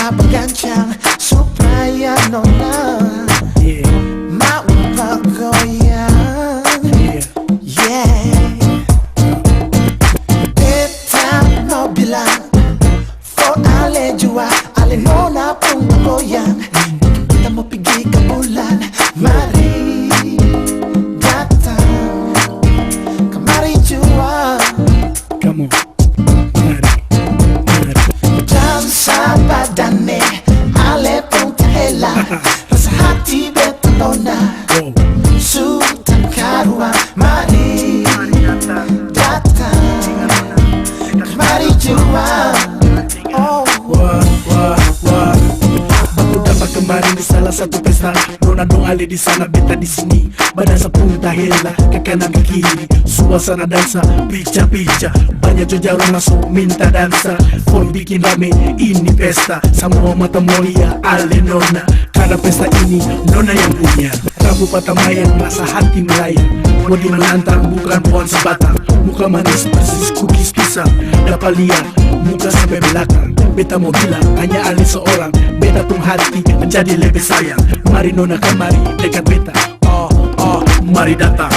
kita bergancang supaya nona mau bergoyang. Beta mau bilang for ale jua, ale nona pun bergoyang. Kita mau pergi ke bulan, mari datang, kemari jua. Kamu mari dansa badane, ale pun tahela, rasa hati beta nona sultan karuan. Mari datang, kemari jua. Aku dapat kemarin di salah satu pesta, nona dong ale di sana, beta di sini. Badan sepuluh tahela ke kanan ke kiri, suasana dansa pica-pica, banyak jojaru masuk minta dansa. Pon bikin rame ini pesta, semua mata mulia ale nona, karena pesta ini nona yang punya. Rabu Patamayan rasa hati melayang, mau dimenantang bukan pohon sebatang. Muka manis persis cookies pisang, dapat lihat muka sampai belakang. Beta mau bilang hanya ale seorang, beta tung hati menjadi lebih sayang. Mari nona kemari dekat beta, mari datang.